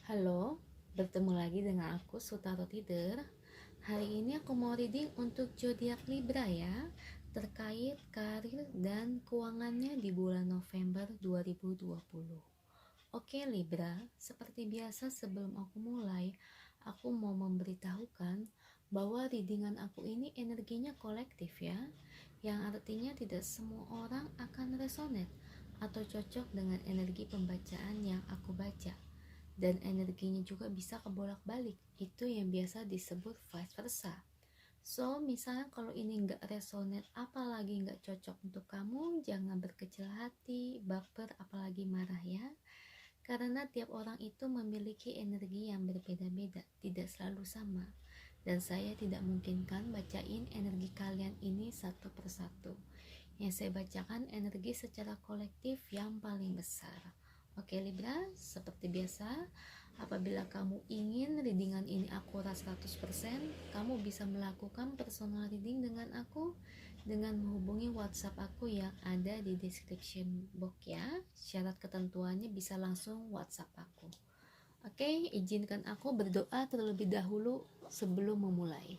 Halo, bertemu lagi dengan aku Sutaro Tider. Hari ini aku mau reading untuk zodiak Libra ya, terkait karir dan keuangannya di bulan November 2020. Oke Libra, seperti biasa sebelum aku mulai, aku mau memberitahukan bahwa readingan aku ini energinya kolektif ya, yang artinya tidak semua orang akan resonate atau cocok dengan energi pembacaan yang aku baca, dan energinya juga bisa kebolak-balik. Itu yang biasa disebut vice versa. So, misalnya kalau ini nggak resonate, apalagi nggak cocok untuk kamu, jangan berkecil hati, baper, apalagi marah ya. Karena tiap orang itu memiliki energi yang berbeda-beda, tidak selalu sama. Dan saya tidak mungkinkan bacain energi kalian ini satu persatu. Yang saya bacakan energi secara kolektif yang paling besar. Oke Libra, seperti biasa, apabila kamu ingin readingan ini akurat 100%, kamu bisa melakukan personal reading dengan aku dengan menghubungi WhatsApp aku yang ada di description box ya. Syarat ketentuannya bisa langsung WhatsApp aku. Oke, izinkan aku berdoa terlebih dahulu sebelum memulai.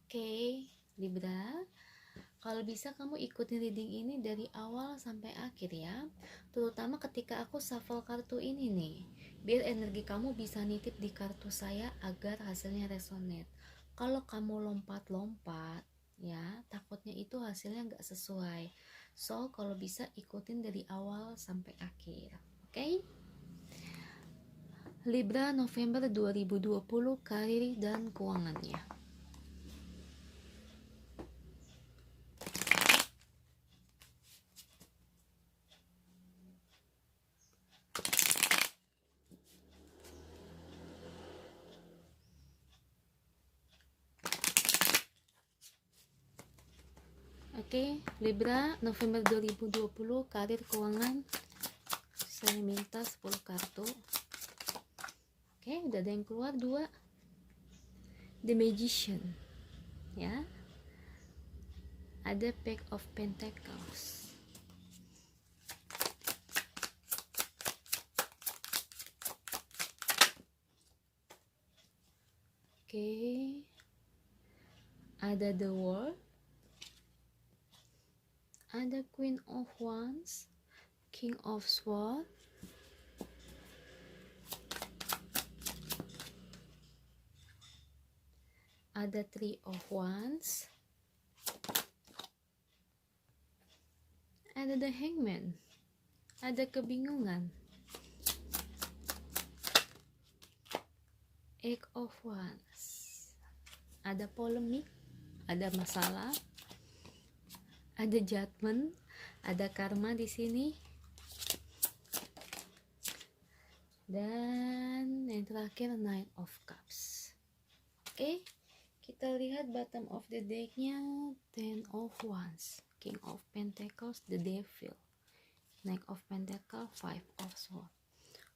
Oke, Libra, kalau bisa kamu ikutin reading ini dari awal sampai akhir ya, terutama ketika aku shuffle kartu ini nih, biar energi kamu bisa nitip di kartu saya agar hasilnya resonate. Kalau kamu lompat-lompat ya, takutnya itu hasilnya nggak sesuai. So, kalau bisa ikutin dari awal sampai akhir. Oke? Libra November 2020, karir dan keuangannya. Oke, Libra November 2020, karir keuangan. Saya minta 10 kartu. Oke, udah ada yang keluar 2. The Magician. Ya. Ada Pack of Pentacles. Oke. Ada The World. Ada Queen of Wands, King of Swords, ada Three of Wands, ada The Hangman, ada kebingungan, Eight of Wands, ada polemik, ada masalah, ada judgment, ada karma di sini. Dan yang terakhir Nine of Cups. Oke, kita lihat bottom of the decknya. Ten of Wands, King of Pentacles, the Devil, Knight of Pentacles, Five of Swords.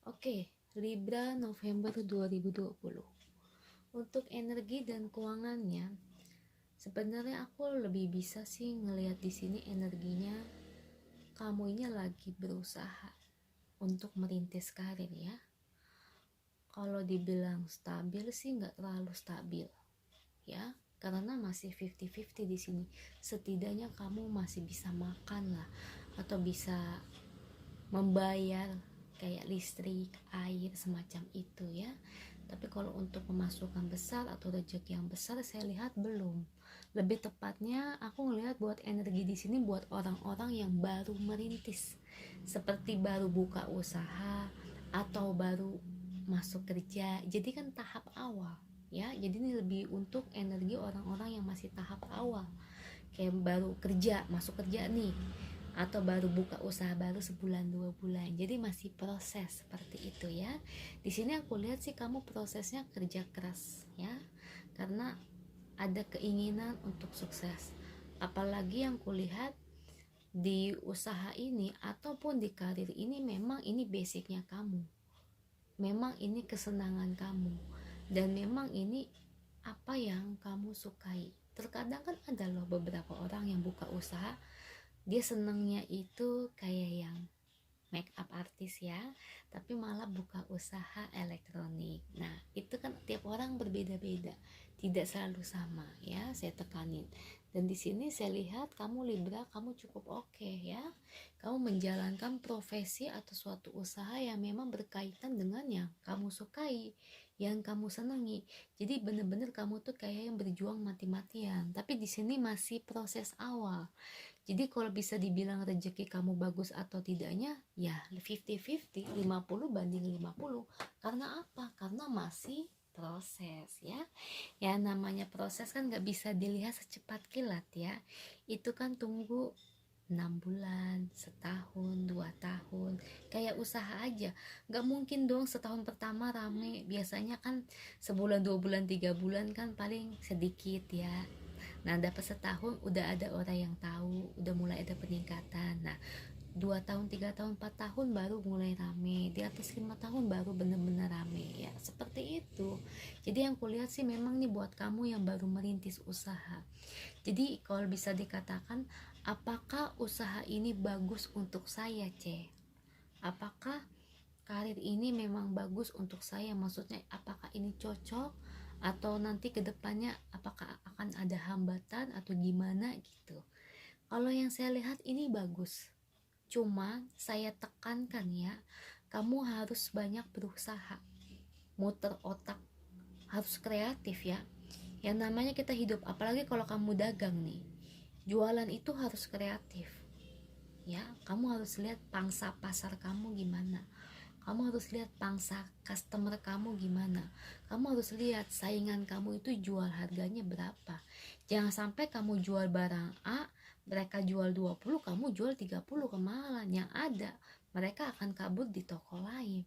Oke, Libra November 2020. Untuk energi dan keuangannya, sebenarnya aku lebih bisa sih ngelihat di sini energinya kamu ini lagi berusaha untuk merintis karir ya. Kalau dibilang stabil sih nggak terlalu stabil ya, karena masih 50-50 di sini. Setidaknya kamu masih bisa makan lah, atau bisa membayar kayak listrik, air, semacam itu ya. Tapi kalau untuk pemasukan besar atau rezeki yang besar, saya lihat belum. Lebih tepatnya aku ngelihat buat energi di sini buat orang-orang yang baru merintis, seperti baru buka usaha atau baru masuk kerja. Jadi kan tahap awal ya. Jadi ini lebih untuk energi orang-orang yang masih tahap awal, kayak baru kerja, masuk kerja nih, atau baru buka usaha baru sebulan 2 bulan. Jadi masih proses seperti itu ya. Di sini aku lihat sih kamu prosesnya kerja keras ya, karena ada keinginan untuk sukses. Apalagi yang kulihat di usaha ini ataupun di karir ini, memang ini basicnya kamu, memang ini kesenangan kamu, dan memang ini apa yang kamu sukai. Terkadang kan ada loh beberapa orang yang buka usaha dia senengnya itu kayak yang make up artis ya, tapi malah buka usaha elektronik. Nah, itu kan tiap orang berbeda-beda, tidak selalu sama ya, saya tekanin. Dan di sini saya lihat kamu Libra, kamu cukup oke ya. Kamu menjalankan profesi atau suatu usaha yang memang berkaitan dengan yang kamu sukai, yang kamu senangi. Jadi bener-bener kamu tuh kayak yang berjuang mati-matian. Tapi di sini masih proses awal. Jadi kalau bisa dibilang rezeki kamu bagus atau tidaknya, ya 50-50, 50 banding 50. Karena apa? Karena masih proses ya. Ya namanya proses kan gak bisa dilihat secepat kilat ya. Itu kan tunggu 6 bulan, setahun, 2 tahun. Kayak usaha aja. Gak mungkin dong setahun pertama rame. Biasanya kan sebulan, 2 bulan, 3 bulan kan paling sedikit ya. Nah, dapat setahun udah ada orang yang tahu, udah mulai ada peningkatan. Nah, 2 tahun, 3 tahun, 4 tahun baru mulai rame. Di atas 5 tahun baru bener-bener rame ya. Seperti itu. Jadi yang kulihat sih memang nih buat kamu yang baru merintis usaha. Jadi kalau bisa dikatakan, apakah usaha ini bagus untuk saya, C? Apakah karir ini memang bagus untuk saya? Maksudnya apakah ini cocok? Atau nanti kedepannya apakah akan ada hambatan atau gimana gitu. Kalau yang saya lihat ini bagus, cuma saya tekankan ya, kamu harus banyak berusaha, muter otak, harus kreatif ya. Yang namanya kita hidup, apalagi kalau kamu dagang nih, jualan itu harus kreatif ya. Kamu harus lihat pangsa pasar kamu gimana, kamu harus lihat pangsa customer kamu gimana, kamu harus lihat saingan kamu itu jual harganya berapa. Jangan sampai kamu jual barang A, mereka jual 20, kamu jual 30, kemahalan. Yang ada mereka akan kabur di toko lain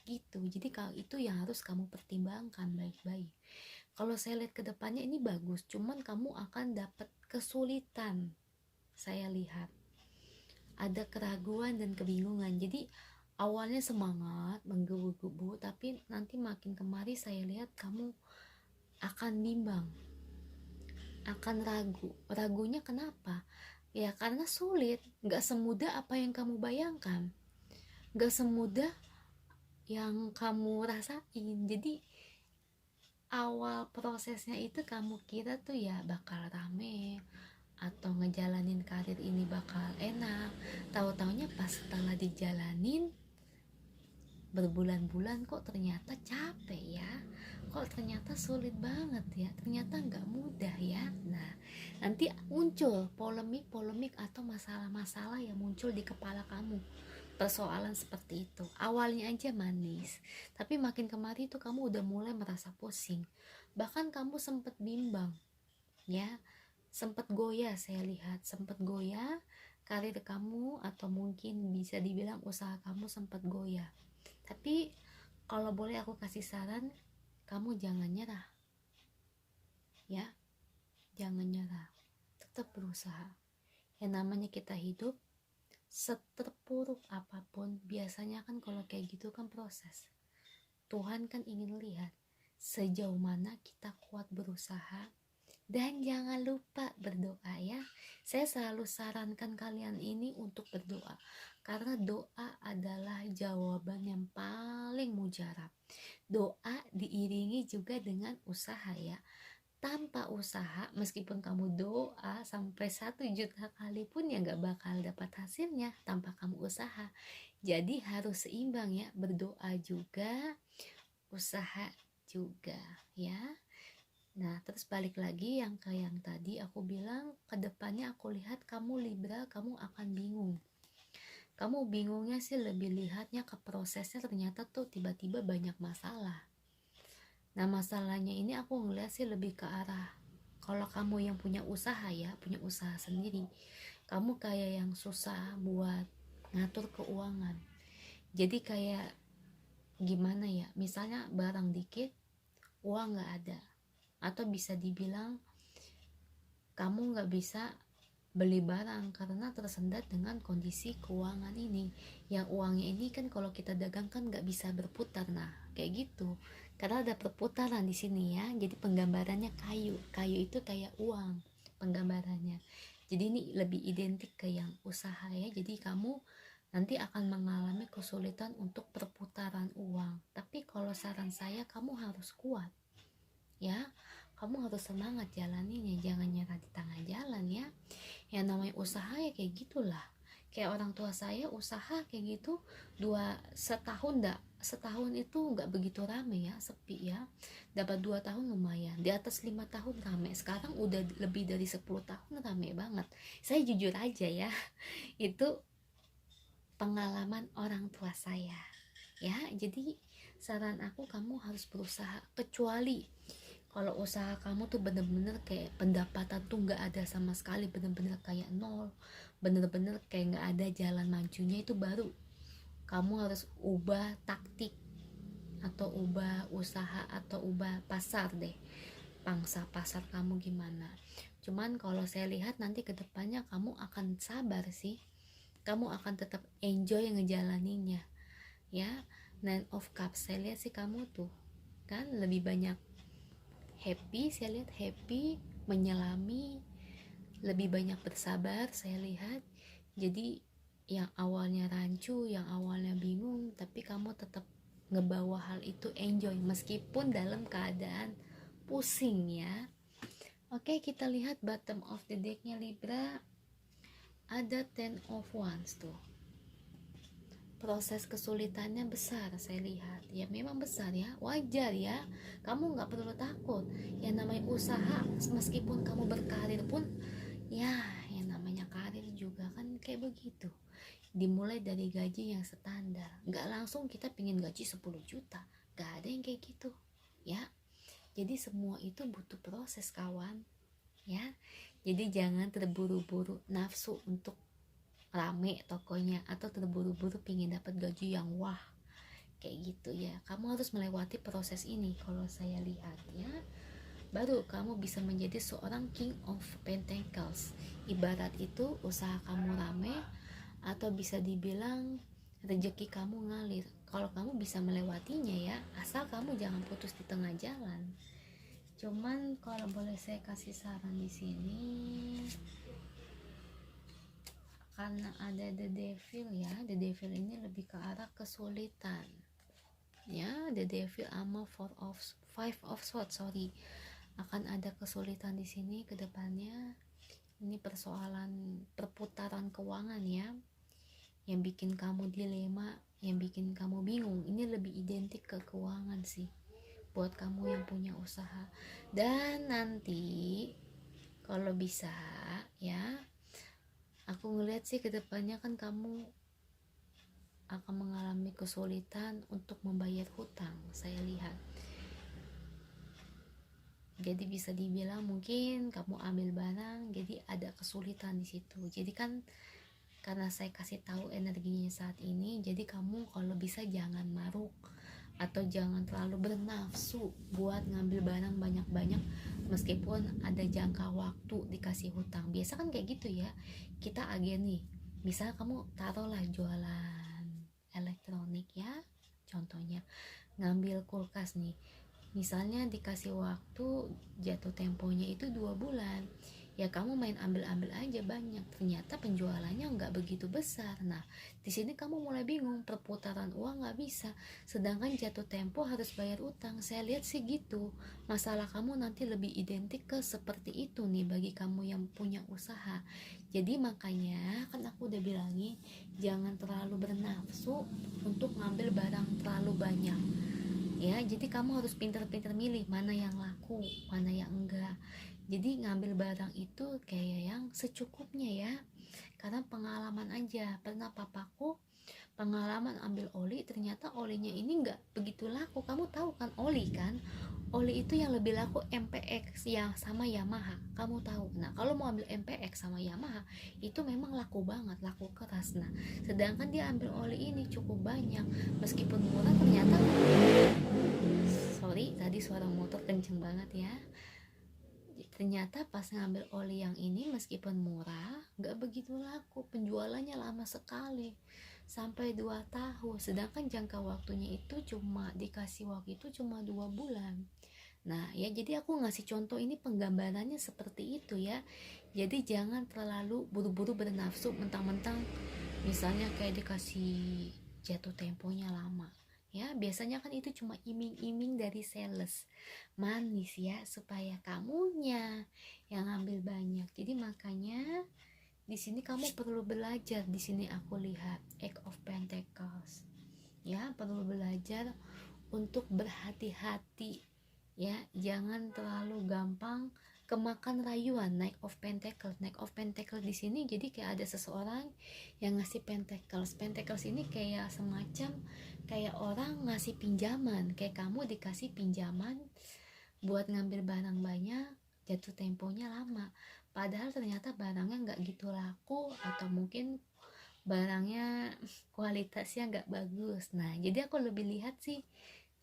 gitu. Jadi kalau itu yang harus kamu pertimbangkan baik-baik. Kalau saya lihat ke depannya ini bagus, cuman kamu akan dapat kesulitan. Saya lihat ada keraguan dan kebingungan. Jadi awalnya semangat, menggebu-gebu, tapi nanti makin kemari saya lihat kamu akan bimbang, akan ragu. Ragunya kenapa? Ya karena sulit, gak semudah apa yang kamu bayangkan, gak semudah yang kamu rasain. Jadi awal prosesnya itu kamu kira tuh ya bakal rame, atau ngejalanin karir ini bakal enak. Tahu-taunya pas setelah dijalanin berbulan-bulan kok ternyata capek ya, kok ternyata sulit banget ya, ternyata nggak mudah ya. Nah nanti muncul polemik-polemik atau masalah-masalah yang muncul di kepala kamu, persoalan seperti itu. Awalnya aja manis, tapi makin kemari tuh kamu udah mulai merasa pusing, bahkan kamu sempet bimbang ya, sempet goyah. Saya lihat sempet goyah karir kamu, atau mungkin bisa dibilang usaha kamu sempet goyah. Tapi kalau boleh aku kasih saran, kamu jangan nyerah ya, jangan nyerah, tetap berusaha. Yang namanya kita hidup, seterpuruk apapun biasanya kan kalau kayak gitu kan proses. Tuhan kan ingin lihat sejauh mana kita kuat berusaha. Dan jangan lupa berdoa ya. Saya selalu sarankan kalian ini untuk berdoa, karena doa adalah jawaban yang paling mujarab. Doa diiringi juga dengan usaha ya. Tanpa usaha, meskipun kamu doa sampai 1 juta kali pun ya gak bakal dapat hasilnya tanpa kamu usaha. Jadi harus seimbang ya, berdoa juga, usaha juga ya. Nah terus balik lagi yang kayak yang tadi aku bilang, kedepannya aku lihat kamu Libra, kamu akan bingung. Kamu bingungnya sih lebih lihatnya ke prosesnya, ternyata tuh tiba-tiba banyak masalah. Nah masalahnya ini aku ngeliat sih lebih ke arah, kalau kamu yang punya usaha ya, punya usaha sendiri, kamu kayak yang susah buat ngatur keuangan. Jadi kayak gimana ya, misalnya barang dikit, uang gak ada, atau bisa dibilang kamu gak bisa beli barang karena tersendat dengan kondisi keuangan ini. Yang uangnya ini kan kalau kita dagang kan gak bisa berputar. Nah kayak gitu, karena ada perputaran di sini ya. Jadi penggambarannya kayu, kayu itu kayak uang penggambarannya. Jadi ini lebih identik ke yang usaha ya. Jadi kamu nanti akan mengalami kesulitan untuk perputaran uang. Tapi kalau saran saya, kamu harus kuat ya. Kamu harus semangat jalaninya, jangan nyerah di tengah jalan ya. Yang namanya usaha ya kayak gitulah. Kayak orang tua saya usaha kayak gitu, setahun itu nggak begitu rame ya, sepi ya. Dapat 2 tahun lumayan, di atas 5 tahun rame. Sekarang udah lebih dari 10 tahun rame banget. Saya jujur aja ya, itu pengalaman orang tua saya ya. Jadi saran aku, kamu harus berusaha. Kecuali kalau usaha kamu tuh bener-bener kayak pendapatan tuh nggak ada sama sekali, bener-bener kayak nol, bener-bener kayak nggak ada jalan majunya, itu baru kamu harus ubah taktik atau ubah usaha atau ubah pasar deh, pangsa pasar kamu gimana. Cuman kalau saya lihat nanti kedepannya kamu akan sabar sih, kamu akan tetap enjoy ngejalaninnya ya. Nine of Cups, saya lihat sih kamu tuh kan lebih banyak happy, saya lihat happy, menyelami, lebih banyak bersabar saya lihat. Jadi yang awalnya rancu, yang awalnya bingung, tapi kamu tetap ngebawa hal itu enjoy meskipun dalam keadaan pusing ya. Oke, kita lihat bottom of the decknya Libra. Ada Ten of Wands tuh. Proses kesulitannya besar saya lihat ya, memang besar ya, wajar ya, kamu nggak perlu takut. Yang namanya usaha, meskipun kamu berkarir pun ya, yang namanya karir juga kan kayak begitu, dimulai dari gaji yang standar, nggak langsung kita pingin gaji 10 juta, nggak ada yang kayak gitu ya. Jadi semua itu butuh proses kawan ya. Jadi jangan terburu-buru nafsu untuk rame tokonya, atau terburu-buru pingin dapat gaji yang wah kayak gitu ya. Kamu harus melewati proses ini kalau saya lihat ya, baru kamu bisa menjadi seorang King of Pentacles. Ibarat itu usaha kamu rame, atau bisa dibilang rezeki kamu ngalir kalau kamu bisa melewatinya ya, asal kamu jangan putus di tengah jalan. Cuman kalau boleh saya kasih saran di sini, karena ada the devil ya, the devil ini lebih ke arah kesulitan ya. The devil sama five of swords, sorry, akan ada kesulitan di sini ke depannya. Ini persoalan perputaran keuangan ya, yang bikin kamu dilema, yang bikin kamu bingung. Ini lebih identik ke keuangan sih buat kamu yang punya usaha. Dan nanti kalau bisa ya, aku ngeliat sih kedepannya kan kamu akan mengalami kesulitan untuk membayar hutang saya lihat. Jadi bisa dibilang mungkin kamu ambil barang, jadi ada kesulitan di situ. Jadi kan karena saya kasih tahu energinya saat ini, jadi kamu kalau bisa jangan maruk atau jangan terlalu bernafsu buat ngambil barang banyak-banyak meskipun ada jangka waktu dikasih hutang. Biasa kan kayak gitu ya, kita agen nih, misal kamu taruhlah jualan elektronik ya, contohnya ngambil kulkas nih, misalnya dikasih waktu jatuh temponya itu 2 bulan ya, kamu main ambil-ambil aja banyak, ternyata penjualannya nggak begitu besar. Nah di sini kamu mulai bingung, perputaran uang nggak bisa, sedangkan jatuh tempo harus bayar utang. Saya lihat sih gitu, masalah kamu nanti lebih identik ke seperti itu nih bagi kamu yang punya usaha. Jadi makanya kan aku udah bilangin, jangan terlalu bernafsu untuk ngambil barang terlalu banyak ya. Jadi kamu harus pintar-pintar milih mana yang laku, mana yang enggak. Jadi ngambil barang itu kayak yang secukupnya ya, karena pengalaman aja. Pernah papaku pengalaman ambil oli, ternyata olinya ini enggak begitu laku. Kamu tahu kan oli kan, oli itu yang lebih laku MPX yang sama Yamaha, kamu tahu. Nah kalau mau ambil MPX sama Yamaha itu memang laku banget, laku keras. Nah sedangkan dia ambil oli ini cukup banyak, meskipun murah ternyata, sorry tadi suara motor kenceng banget ya, ternyata pas ngambil oli yang ini meskipun murah gak begitu laku, penjualannya lama sekali sampai 2 tahun, sedangkan jangka waktunya itu cuma dikasih waktu itu cuma 2 bulan. Nah ya, jadi aku ngasih contoh ini penggambarannya seperti itu ya. Jadi jangan terlalu buru-buru bernafsu mentang-mentang misalnya kayak dikasih jatuh temponya lama ya, biasanya kan itu cuma iming-iming dari sales manis ya, supaya kamunya yang ambil banyak. Jadi makanya di sini kamu perlu belajar. Di sini aku lihat Eight of Pentacles ya, perlu belajar untuk berhati-hati ya, jangan terlalu gampang kemakan rayuan. Knight of Pentacles di sini jadi kayak ada seseorang yang ngasih Pentacles ini kayak semacam kayak orang ngasih pinjaman, kayak kamu dikasih pinjaman buat ngambil barang banyak, jatuh temponya lama, padahal ternyata barangnya nggak gitu laku, atau mungkin barangnya kualitasnya nggak bagus. Nah jadi aku lebih lihat sih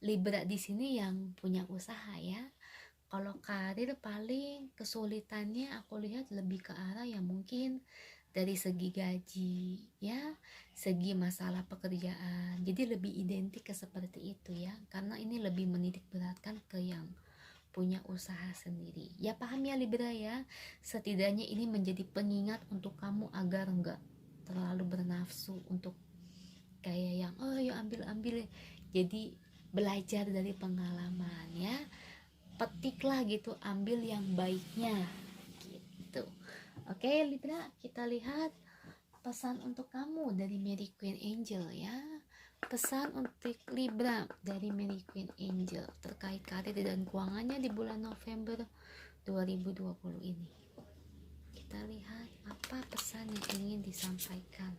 Libra di sini yang punya usaha ya. Kalau karir paling kesulitannya aku lihat lebih ke arah yang mungkin dari segi gaji ya, segi masalah pekerjaan. Jadi lebih identik ke seperti itu ya, karena ini lebih menitik beratkan ke yang punya usaha sendiri. Ya paham ya Libra ya, setidaknya ini menjadi pengingat untuk kamu agar enggak terlalu bernafsu untuk kayak yang oh ya ambil-ambil. Jadi belajar dari pengalaman ya, petiklah gitu, ambil yang baiknya gitu. Oke Libra, kita lihat pesan untuk kamu dari Mary Queen Angel ya. Pesan untuk Libra dari Mary Queen Angel terkait karir dan keuangannya di bulan November 2020 ini. Kita lihat apa pesan yang ingin disampaikan.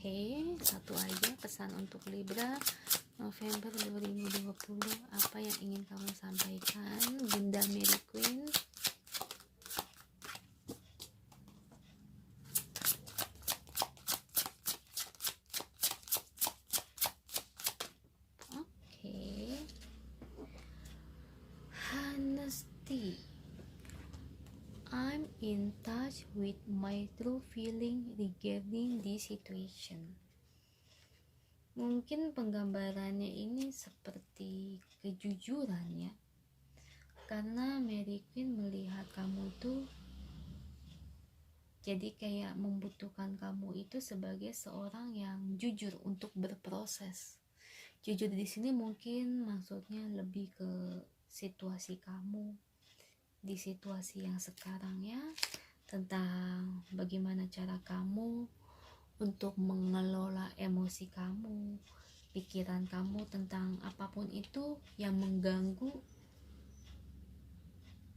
Oke, satu aja pesan untuk Libra November 2020. Apa yang ingin kamu sampaikan, Bunda Mary Queen? Oke, honesty. I'm in touch with my true feeling regarding this situation. Mungkin penggambarannya ini seperti kejujuran ya, karena Mary Queen melihat kamu tuh jadi kayak membutuhkan kamu itu sebagai seorang yang jujur untuk berproses. Jujur di sini mungkin maksudnya lebih ke situasi kamu di situasi yang sekarang ya, tentang bagaimana cara kamu untuk mengelola emosi kamu, pikiran kamu tentang apapun itu yang mengganggu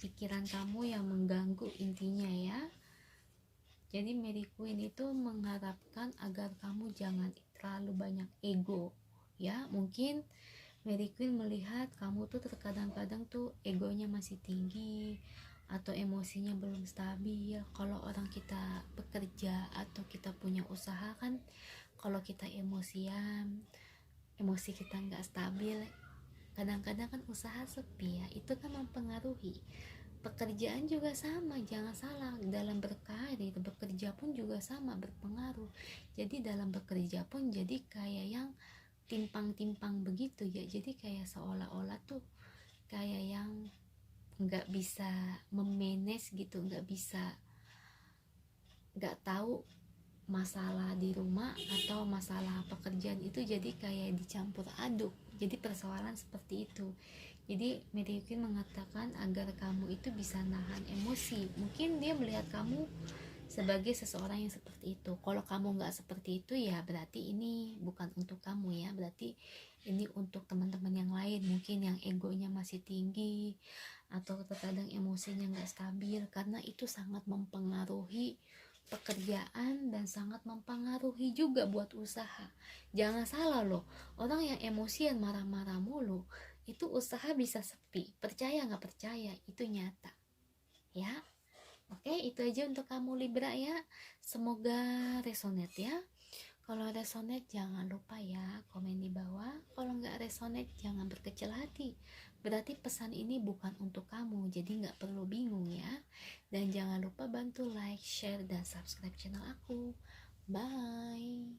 pikiran kamu, yang mengganggu intinya ya. Jadi Mary Queen itu mengharapkan agar kamu jangan terlalu banyak ego ya. Mungkin Mary Queen melihat kamu tuh terkadang-kadang tuh egonya masih tinggi atau emosinya belum stabil. Kalau orang kita bekerja atau kita punya usaha kan, kalau kita emosian, emosi kita nggak stabil, kadang-kadang kan usaha sepi ya, itu kan mempengaruhi. Pekerjaan juga sama, jangan salah, dalam berkarir, bekerja pun juga sama berpengaruh. Jadi dalam bekerja pun jadi kayak yang timpang-timpang begitu ya, jadi kayak seolah-olah tuh kayak yang nggak bisa memanage gitu, nggak tahu masalah di rumah atau masalah pekerjaan itu, jadi kayak dicampur aduk, jadi persoalan seperti itu. Jadi Mary Queen mengatakan agar kamu itu bisa nahan emosi. Mungkin dia melihat kamu sebagai seseorang yang seperti itu. Kalau kamu nggak seperti itu ya berarti ini bukan untuk kamu ya, berarti ini untuk teman-teman yang lain mungkin yang egonya masih tinggi atau terkadang emosinya nggak stabil, karena itu sangat mempengaruhi pekerjaan dan sangat mempengaruhi juga buat usaha. Jangan salah loh, orang yang emosian marah-marah mulu itu usaha bisa sepi, percaya nggak percaya, itu nyata ya. Oke, itu aja untuk kamu Libra ya. Semoga resonate ya. Kalau resonate jangan lupa ya komen di bawah. Kalau nggak resonate jangan berkecil hati. Berarti pesan ini bukan untuk kamu, jadi nggak perlu bingung ya. Dan jangan lupa bantu like, share, dan subscribe channel aku. Bye.